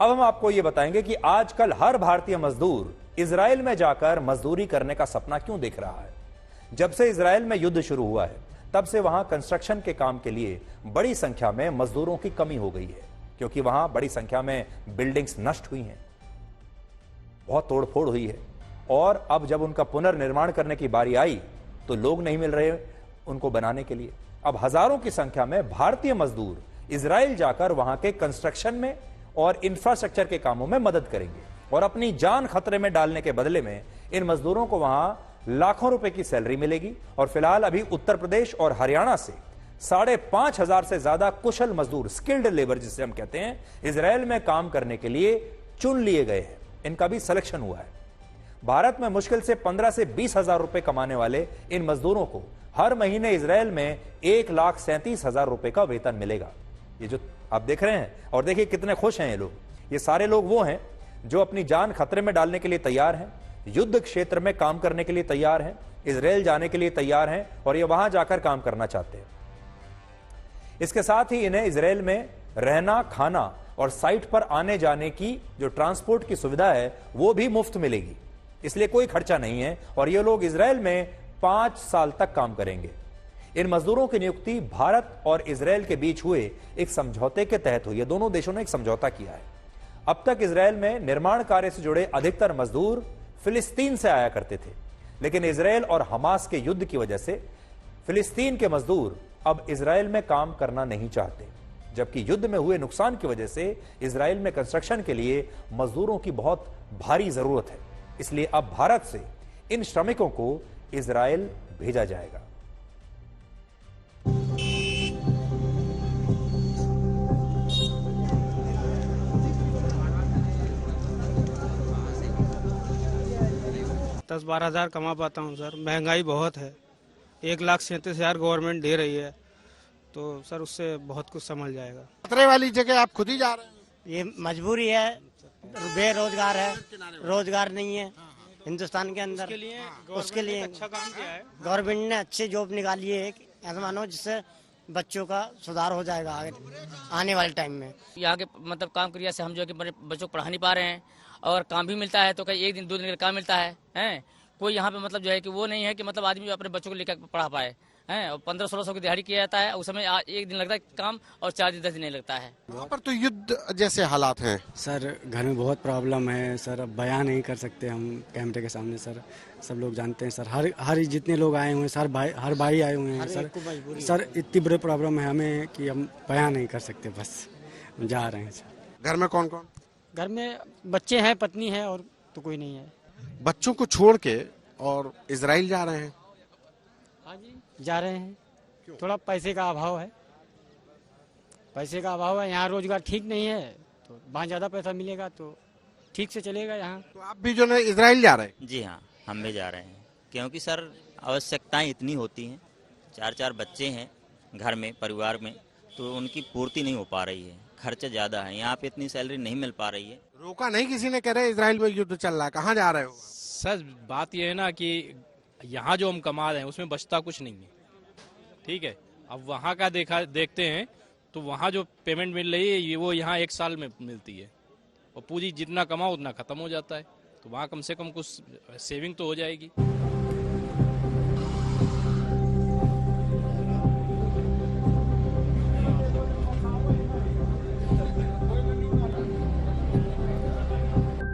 अब हम आपको यह बताएंगे कि आजकल हर भारतीय मजदूर इजराइल में जाकर मजदूरी करने का सपना क्यों देख रहा है। जब से इजराइल में युद्ध शुरू हुआ है तब से वहां कंस्ट्रक्शन के काम के लिए बड़ी संख्या में मजदूरों की कमी हो गई है, क्योंकि वहां बड़ी संख्या में बिल्डिंग्स नष्ट हुई हैं, बहुत तोड़फोड़ हुई है। और अब जब उनका पुनर्निर्माण करने की बारी आई तो लोग नहीं मिल रहे उनको बनाने के लिए। अब हजारों की संख्या में भारतीय मजदूर इजराइल जाकर वहां के कंस्ट्रक्शन में और इंफ्रास्ट्रक्चर के कामों में मदद करेंगे और अपनी जान खतरे में डालने के बदले में इन मजदूरों को वहां लाखों रुपए की सैलरी मिलेगी। और फिलहाल अभी उत्तर प्रदेश और हरियाणा से 5,500 से ज्यादा कुशल मजदूर, स्किल्ड लेबर जिसे हम कहते हैं, इजराइल में काम करने के लिए चुन लिए गए हैं। इनका भी सिलेक्शन हुआ है। भारत में मुश्किल से 15 से 20 हजार रुपए कमाने वाले इन मजदूरों को हर महीने इजराइल में 1,37,000 रुपए का वेतन मिलेगा। ये जो आप देख रहे हैं, और देखिए कितने खुश हैं ये लोग। ये सारे लोग वो हैं जो अपनी जान खतरे में डालने के लिए तैयार हैं, युद्ध क्षेत्र में काम करने के लिए तैयार हैं, इजराइल जाने के लिए तैयार हैं और ये वहां जाकर काम करना चाहते हैं। इसके साथ ही इन्हें इजराइल में रहना, खाना और साइट पर आने जाने की जो ट्रांसपोर्ट की सुविधा है वो भी मुफ्त मिलेगी, इसलिए कोई खर्चा नहीं है। और ये लोग इजराइल में 5 साल तक काम करेंगे। इन मजदूरों की नियुक्ति भारत और इजराइल के बीच हुए एक समझौते के तहत हुई है। दोनों देशों ने एक समझौता किया है। अब तक इजराइल में निर्माण कार्य से जुड़े अधिकतर मजदूर फिलिस्तीन से आया करते थे, लेकिन इजराइल और हमास के युद्ध की वजह से फिलिस्तीन के मजदूर अब इजराइल में काम करना नहीं चाहते, जबकि युद्ध में हुए नुकसान की वजह से इजराइल में कंस्ट्रक्शन के लिए मजदूरों की बहुत भारी जरूरत है। इसलिए अब भारत से इन श्रमिकों को इजराइल भेजा जाएगा। दस 12 हज़ार कमा पाता हूँ सर। महंगाई बहुत है। 1,37,000 गवर्नमेंट दे रही है, तो सर उससे बहुत कुछ संभल जाएगा। खतरे वाली जगह आप खुद ही जा रहे हैं? ये मजबूरी है, बेरोजगार है, रोजगार नहीं है हिंदुस्तान के अंदर। उसके लिए अच्छा काम किया है गवर्नमेंट ने, अच्छी जॉब निकाली है ऐसा मानो, जिससे बच्चों का सुधार हो जाएगा आगे आने वाले टाइम में। यहाँ के मतलब काम क्रिया से हम जो है कि बच्चों को पढ़ा नहीं पा रहे हैं, और काम भी मिलता है तो कहीं 1 दिन 2 दिन का काम मिलता है हैं। कोई यहाँ पे मतलब जो है कि वो नहीं है कि मतलब आदमी अपने बच्चों को लेकर पढ़ा पाए हैं। और 1500-1600 की दिहाड़ी किया जाता है, उस समय 1 दिन लगता है काम और 4 दिन 10 दिन नहीं लगता है। वहाँ पर तो युद्ध जैसे हालात हैं सर। घर में बहुत प्रॉब्लम है सर, अब बयान नहीं कर सकते हम कैमरे के सामने सर। सब लोग जानते हैं सर, हर जितने लोग आए हुए हैं सर, हर भाई आए हुए हैं सर। सर इतनी बड़ी प्रॉब्लम है हमें कि हम बयान नहीं कर सकते, बस जा रहे हैं सर। घर में कौन कौन? घर में बच्चे हैं, पत्नी है, और तो कोई नहीं है। बच्चों को छोड़ के और इजराइल जा रहे हैं? हाँ जी, जा रहे हैं। थोड़ा पैसे का अभाव है, पैसे का अभाव है। यहाँ रोजगार ठीक नहीं है, तो वहाँ ज्यादा पैसा मिलेगा तो ठीक से चलेगा यहाँ। तो आप भी जो है इजराइल जा रहे हैं? जी हाँ, हम भी जा रहे हैं, क्योंकि सर आवश्यकताएं इतनी होती हैं। 4 बच्चे हैं घर में, परिवार में, तो उनकी पूर्ति नहीं हो पा रही है। खर्चा ज्यादा है, यहाँ पे इतनी सैलरी नहीं मिल पा रही है। रोका नहीं किसी ने, कह रहे इजराइल में युद्ध चल रहा है, कहाँ जा रहे हो? सर बात यह है ना कि यहाँ जो हम कमा रहे हैं उसमें बचता कुछ नहीं है, ठीक है। अब वहाँ का देखते हैं तो वहाँ जो पेमेंट मिल रही है ये वो यहाँ 1 साल में मिलती है, और पूरी जितना कमाओ उतना खत्म हो जाता है। तो वहाँ कम से कम कुछ सेविंग तो हो जाएगी।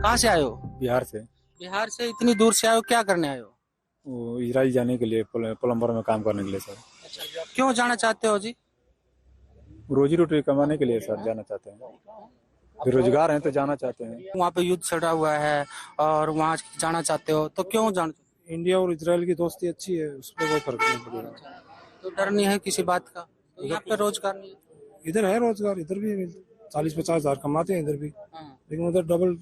कहाँ से आए हो? बिहार से। बिहार से इतनी दूर से आए हो, क्या करने आए हो? वो इजराइल जाने के लिए, प्लम्बर में काम करने के लिए सर। अच्छा, क्यों जाना चाहते हो जी? रोजी रोटी कमाने के लिए सर जाना चाहते हैं। बेरोजगार हैं तो जाना चाहते हैं। वहाँ पे युद्ध छिड़ा हुआ है और वहाँ जाना चाहते हो, तो क्यों जाना? इंडिया और इजराइल की दोस्ती अच्छी है, उस पर कोई फर्क नहीं पड़ेगा। तो डर नहीं है किसी बात का? तो यहाँ पे रोजगार नहीं है? इधर है रोजगार, इधर भी 40-50 हजार कमाते हैं इधर भी, लेकिन उधर डबल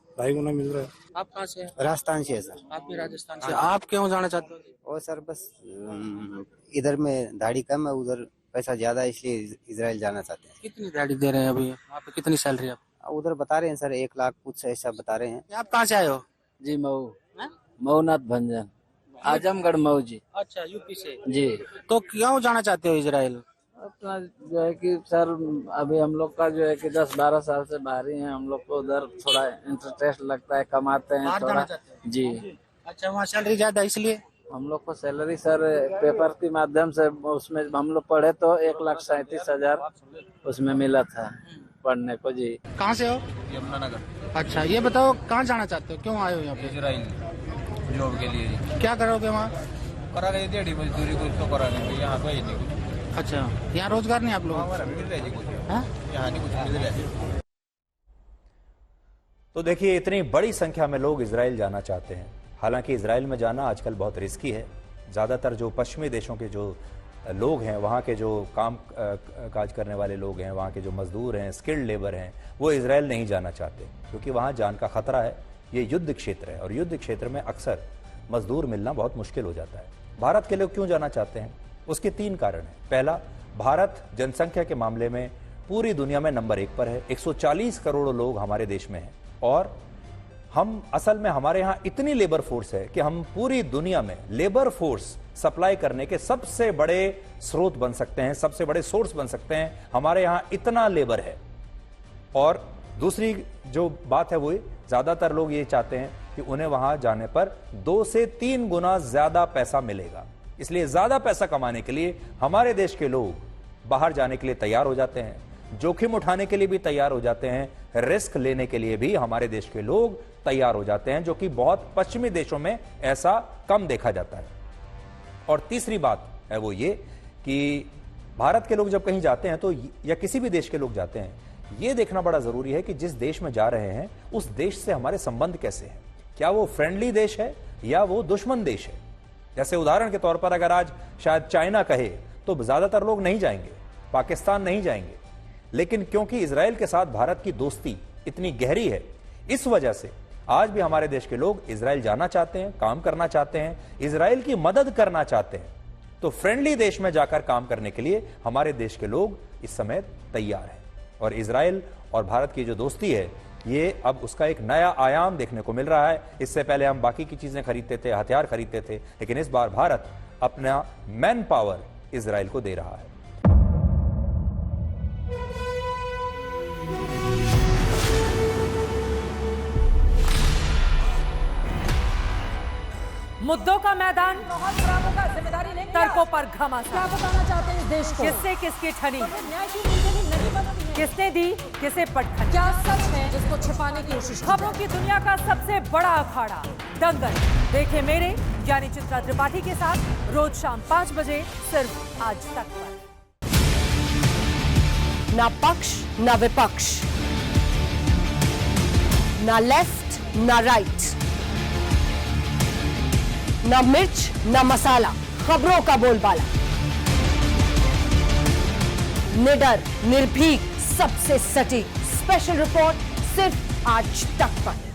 2.5 गुना मिल रहा है। आप कहाँ से हैं? राजस्थान से है सर। आप भी राजस्थान से। आप क्यों जाना चाहते हो? और सर बस इधर में दाढ़ी कम है, उधर पैसा ज्यादा है, इसलिए इजराइल जाना चाहते हैं। कितनी दिहाड़ी दे रहे हैं अभी? वहाँ पे कितनी सैलरी है? उधर बता रहे हैं सर 1 लाख कुछ ऐसा बता रहे हैं। आप कहाँ से आए हो? जी मऊ, मऊनाथ भंजन, आजमगढ़ मऊ जी। अच्छा, यूपी से जी। तो क्यों जाना चाहते हो इजराइल? अपना जो है कि सर अभी हम लोग का जो है कि 10-12 साल से बाहर ही हैं, हम लोग को उधर थोड़ा इंटरेस्ट लगता है, कमाते हैं थोड़ा जी। अच्छा, वहाँ सैलरी ज्यादा इसलिए? हम लोग को सैलरी सर पेपर के माध्यम से उसमें हम लोग पढ़े तो 1,37,000 उसमें मिला था पढ़ने को जी। कहाँ से हो? यमुनानगर। अच्छा, ये बताओ कहाँ जाना चाहते हो, क्यों आए हो यहाँ पे? इजराइल जॉब के लिए। क्या करोगे वहाँ? करा गई दिहाड़ी मजदूरी कुछ तो करा नहीं, यहाँ पे ही नहीं कुछ। अच्छा, यहाँ रोजगार नहीं आप लोगों को? मिल रहा है कुछ, हाँ? यहाँ नहीं कुछ मिल रहा है। तो देखिए, इतनी बड़ी संख्या में लोग इजराइल जाना चाहते हैं। हालांकि इजराइल में जाना आजकल बहुत रिस्की है। ज़्यादातर जो पश्चिमी देशों के जो लोग हैं, वहाँ के जो काम काज करने वाले लोग हैं, वहाँ के जो मजदूर हैं, स्किल्ड लेबर हैं, वो इजराइल नहीं जाना चाहते, क्योंकि वहाँ जान का खतरा है। ये युद्ध क्षेत्र है और युद्ध क्षेत्र में अक्सर मजदूर मिलना बहुत मुश्किल हो जाता है। भारत के लोग क्यों जाना चाहते हैं? उसके 3 कारण हैं। पहला, भारत जनसंख्या के मामले में पूरी दुनिया में नंबर 1 पर है। 140 करोड़ लोग हमारे देश में हैं और हम असल में हमारे यहाँ इतनी लेबर फोर्स है कि हम पूरी दुनिया में लेबर फोर्स सप्लाई करने के सबसे बड़े स्रोत बन सकते हैं, सबसे बड़े सोर्स बन सकते हैं। हमारे यहाँ इतना लेबर है। और दूसरी जो बात है वो ज्यादातर लोग ये चाहते हैं कि उन्हें वहां जाने पर 2 से 3 गुना ज्यादा पैसा मिलेगा। इसलिए ज्यादा पैसा कमाने के लिए हमारे देश के लोग बाहर जाने के लिए तैयार हो जाते हैं, जोखिम उठाने के लिए भी तैयार हो जाते हैं, रिस्क लेने के लिए भी हमारे देश के लोग तैयार हो जाते हैं, जो कि बहुत पश्चिमी देशों में ऐसा कम देखा जाता है। और तीसरी बात है वो ये कि भारत के लोग जब कहीं जाते हैं तो, या किसी भी देश के लोग जाते हैं, ये देखना बड़ा जरूरी है कि जिस देश में जा रहे हैं उस देश से हमारे संबंध कैसे हैं। क्या वो फ्रेंडली देश है या वो दुश्मन देश है? जैसे उदाहरण के तौर पर अगर आज शायद चाइना कहे तो ज्यादातर लोग नहीं जाएंगे, पाकिस्तान नहीं जाएंगे। लेकिन क्योंकि इजराइल के साथ भारत की दोस्ती इतनी गहरी है, इस वजह से आज भी हमारे देश के लोग इजराइल जाना चाहते हैं, काम करना चाहते हैं, इजराइल की मदद करना चाहते हैं। तो फ्रेंडली देश में जाकर काम करने के लिए हमारे देश के लोग इस समय तैयार हैं। और इजराइल और भारत की जो दोस्ती है, ये अब उसका एक नया आयाम देखने को मिल रहा है। इससे पहले हम बाकी की चीजें खरीदते थे, हथियार खरीदते थे, लेकिन इस बार भारत अपना मैन पावर इजराइल को दे रहा है। मुद्दों का मैदान, तर्कों पर घमासान। क्या बताना चाहते हैं इस देश को? किससे किसकी ठनी, किसने दी किसे पटखनी, क्या सच है जिसको छिपाने की कोशिश। खबरों की दुनिया का सबसे बड़ा अखाड़ा दंगल देखे मेरे यानी चित्रा त्रिपाठी के साथ रोज शाम 5 बजे सिर्फ आज तक पर। ना पक्ष ना विपक्ष, ना लेफ्ट ना राइट, ना मिर्च ना मसाला, खबरों का बोलबाला। निडर, निर्भीक, सबसे सटीक स्पेशल रिपोर्ट सिर्फ आज तक पर।